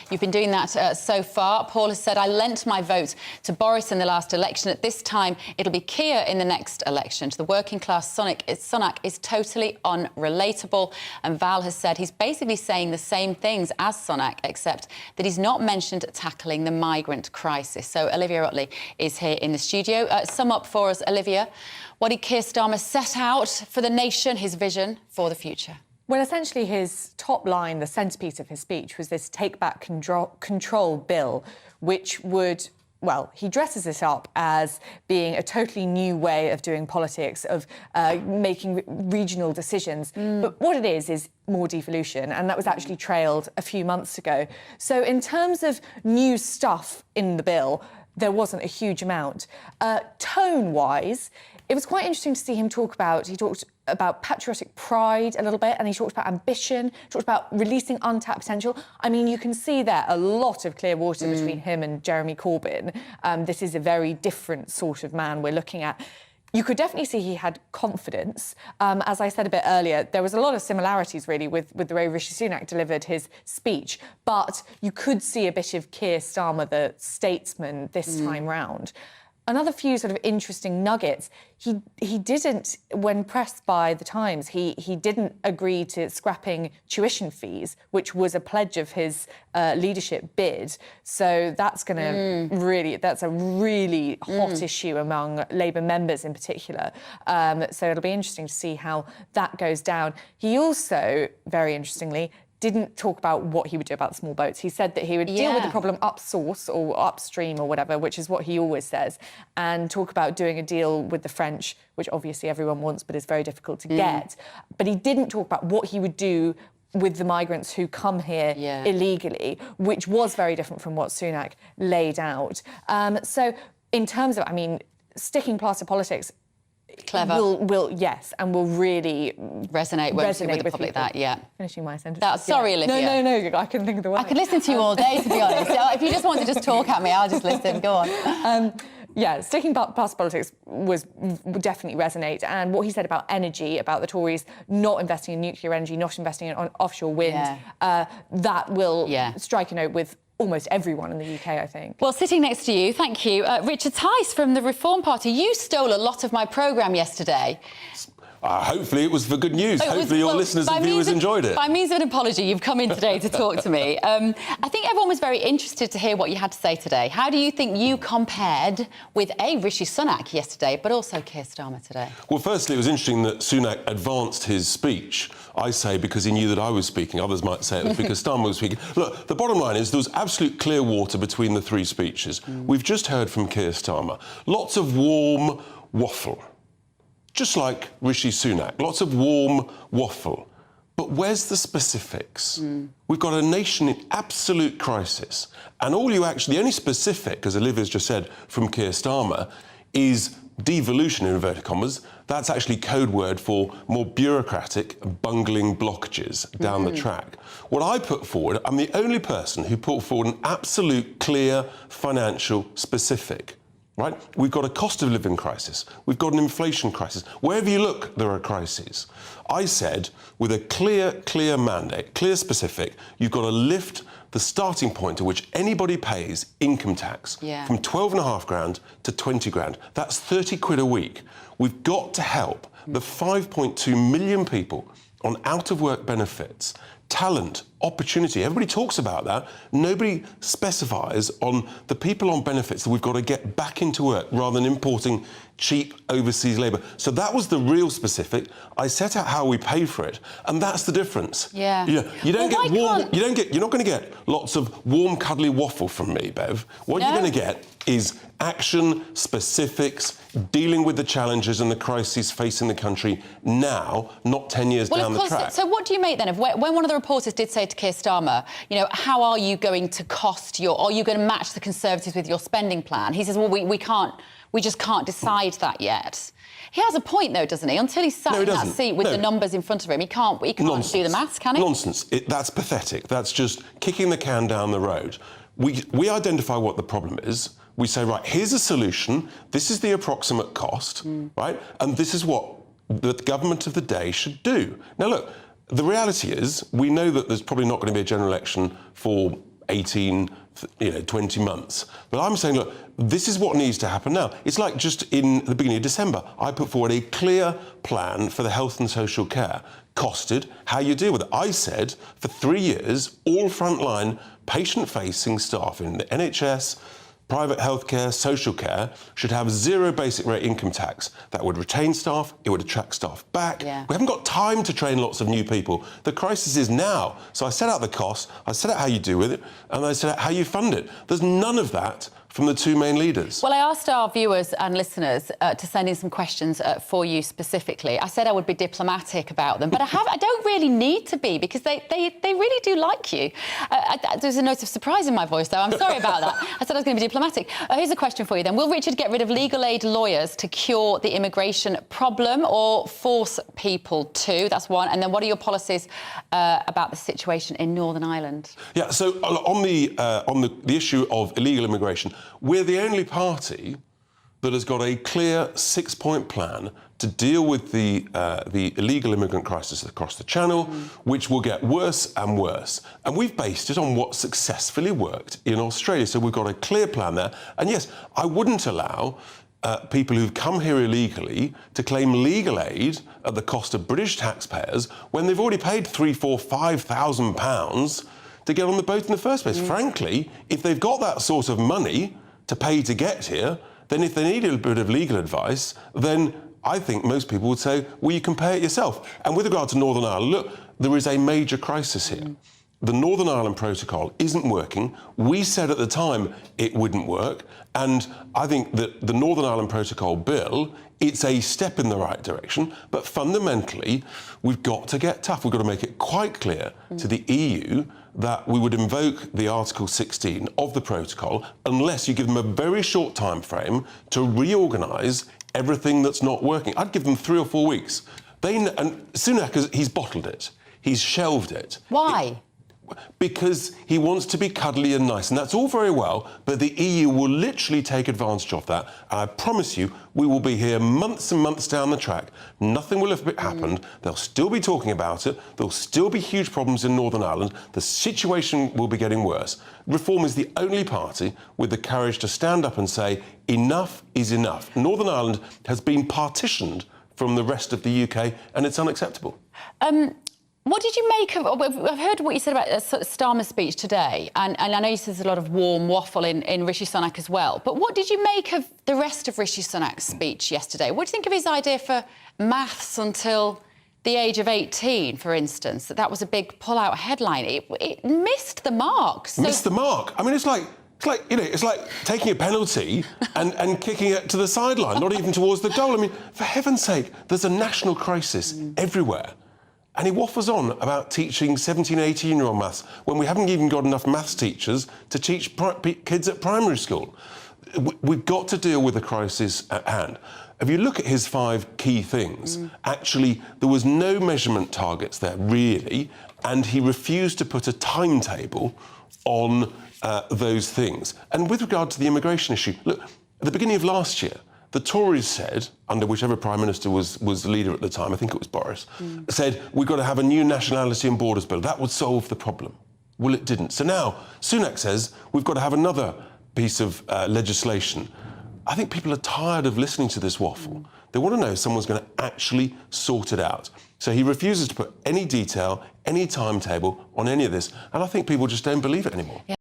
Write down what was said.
You've been doing that so far. Paul has said, I lent my vote to Boris in the last election. At this time, it'll be Keir in the next election. To the working class, Sunak is totally unrelatable. And Val has said he's basically saying the same things as Sunak, except that he's not mentioned tackling the migrant crisis. So Olivia Utley is here in the studio. Sum up for us, Olivia. What did Keir Starmer set out for the nation, his vision for the future? Well, essentially, his top line, the centrepiece of his speech, was this Take Back Control bill, which would... Well, he dresses it up as being a totally new way of doing politics, of making regional decisions. But what it is more devolution, and that was actually trailed a few months ago. So in terms of new stuff in the bill, there wasn't a huge amount. Tone-wise, it was quite interesting to see him talk about... He talked about patriotic pride a little bit, and he talked about ambition, talked about releasing untapped potential. I mean, you can see there a lot of clear water between him and Jeremy Corbyn. This is a very different sort of man we're looking at. You could definitely see he had confidence. As I said a bit earlier, there was a lot of similarities, really, with the way Rishi Sunak delivered his speech, but you could see a bit of Keir Starmer, the statesman, this time round. Another few sort of interesting nuggets. He didn't, when pressed by The Times, he didn't agree to scrapping tuition fees, which was a pledge of his leadership bid. So that's going to really, that's a really hot issue among Labour members in particular. So it'll be interesting to see how that goes down. He also, very interestingly, didn't talk about what he would do about small boats. He said that he would deal with the problem up source or upstream or whatever, which is what he always says, and talk about doing a deal with the French, which obviously everyone wants but is very difficult to get. But he didn't talk about what he would do with the migrants who come here illegally, which was very different from what Sunak laid out. So in terms of, I mean, sticking plaster politics, clever. Yes, and will really resonate with the public. Finishing my sentence. Sorry, Olivia. No, I couldn't think of the word. I could listen to you all day, to be honest. If you just want to just talk at me, I'll just listen. Go on. Yeah, sticking past politics would definitely resonate. And what he said about energy, about the Tories not investing in nuclear energy, not investing in offshore wind, that will strike a note with almost everyone in the UK, I think. Well, sitting next to you, thank you, Richard Tice from the Reform Party. You stole a lot of my programme yesterday. Hopefully it was for good news. Hopefully your listeners and viewers enjoyed it. By means of an apology, you've come in today to talk to me. I think everyone was very interested to hear what you had to say today. How do you think you compared with Rishi Sunak yesterday, but also Keir Starmer today? Well, firstly, it was interesting that Sunak advanced his speech. I say because he knew that I was speaking. Others might say it was because Starmer was speaking. Look, the bottom line is there was absolute clear water between the three speeches. We've just heard from Keir Starmer. Lots of warm waffle. Just like Rishi Sunak, lots of warm waffle. But where's the specifics? We've got a nation in absolute crisis. And the only specific, as Olivia's just said, from Keir Starmer, is devolution, in inverted commas. That's actually code word for more bureaucratic, bungling blockages down the track. What I put forward, I'm the only person who put forward an absolute, clear, financial specific. Right? We've got a cost of living crisis. We've got an inflation crisis. Wherever you look, there are crises. I said, with a clear mandate, clear specific, you've got to lift the starting point at which anybody pays income tax from 12.5 grand to 20 grand. That's 30 quid a week. We've got to help the 5.2 million people on out-of-work benefits, talent, opportunity. Everybody talks about that. Nobody specifies on the people on benefits that we've got to get back into work rather than importing cheap overseas labour. So that was the real specific. I set out how we pay for it, and that's the difference. You're not going to get lots of warm, cuddly waffle from me, Bev. What you're going to get is action, specifics, dealing with the challenges and the crises facing the country now, not 10 years down the track. So what do you make then of when one of the reporters did say to Keir Starmer, you know, how are you going to are you going to match the Conservatives with your spending plan? He says, well, we just can't decide that yet. He has a point, though, doesn't he? Until he's sat in that seat with the numbers in front of him, he can't do the maths, can he? Nonsense. That's pathetic. That's just kicking the can down the road. We identify what the problem is. We say, right, here's a solution. This is the approximate cost, right? And this is what the government of the day should do. Now, look, the reality is we know that there's probably not going to be a general election for 18, 20 months. But I'm saying, look, this is what needs to happen now. It's like just in the beginning of December, I put forward a clear plan for the health and social care, costed, how you deal with it. I said, for 3 years, all frontline patient-facing staff in the NHS, private healthcare, social care, should have 0 basic rate income tax. That would retain staff, it would attract staff back. Yeah. We haven't got time to train lots of new people. The crisis is now. So I set out the costs, I set out how you deal with it, and I set out how you fund it. There's none of that from the two main leaders. Well, I asked our viewers and listeners to send in some questions for you specifically. I said I would be diplomatic about them, but I don't really need to be, because they really do like you. There's a note of surprise in my voice, though. I'm sorry about that. I said I was going to be diplomatic. Here's a question for you, then. Will Richard get rid of legal aid lawyers to cure the immigration problem, or force people to? That's one. And then what are your policies about the situation in Northern Ireland? Yeah, so on the issue of illegal immigration, we're the only party that has got a clear 6-point plan to deal with the illegal immigrant crisis across the Channel, which will get worse and worse. And we've based it on what successfully worked in Australia. So we've got a clear plan there. And yes, I wouldn't allow people who've come here illegally to claim legal aid at the cost of British taxpayers when they've already paid £3,000, £4,000, £5,000 to get on the boat in the first place. Frankly, if they've got that sort of money to pay to get here, then if they need a bit of legal advice, then I think most people would say, well, you can pay it yourself. And with regard to Northern Ireland, look, there is a major crisis here. The Northern Ireland Protocol isn't working. We said at the time it wouldn't work. And I think that the Northern Ireland Protocol bill, it's a step in the right direction. But fundamentally, we've got to get tough. We've got to make it quite clear to the EU that we would invoke the Article 16 of the protocol unless you give them a very short time frame to reorganise everything that's not working. I'd give them 3 or 4 weeks. And Sunak, he's bottled it. He's shelved it. Why? Because he wants to be cuddly and nice, and that's all very well, but the EU will literally take advantage of that. And I promise you, we will be here months and months down the track. Nothing will have happened. They'll still be talking about it. There'll still be huge problems in Northern Ireland. The situation will be getting worse. Reform is the only party with the courage to stand up and say, enough is enough. Northern Ireland has been partitioned from the rest of the UK, and it's unacceptable. What did you make of... I've heard what you said about Starmer's speech today, and I know you said there's a lot of warm waffle in Rishi Sunak as well, but what did you make of the rest of Rishi Sunak's speech yesterday? What do you think of his idea for maths until the age of 18, for instance? That was a big pull-out headline. It missed the mark. So... Missed the mark? I mean, it's like taking a penalty and kicking it to the sideline, not even towards the goal. I mean, for heaven's sake, there's a national crisis everywhere. And he waffles on about teaching 17, 18-year-old maths when we haven't even got enough maths teachers to teach kids at primary school. We've got to deal with the crisis at hand. If you look at his 5 key things, actually, there was no measurement targets there, really, and he refused to put a timetable on those things. And with regard to the immigration issue, look, at the beginning of last year, the Tories said, under whichever Prime Minister was the leader at the time, I think it was Boris, said, we've got to have a new nationality and borders bill. That would solve the problem. Well, it didn't. So now Sunak says we've got to have another piece of legislation. I think people are tired of listening to this waffle. They want to know if someone's going to actually sort it out. So he refuses to put any detail, any timetable on any of this. And I think people just don't believe it anymore.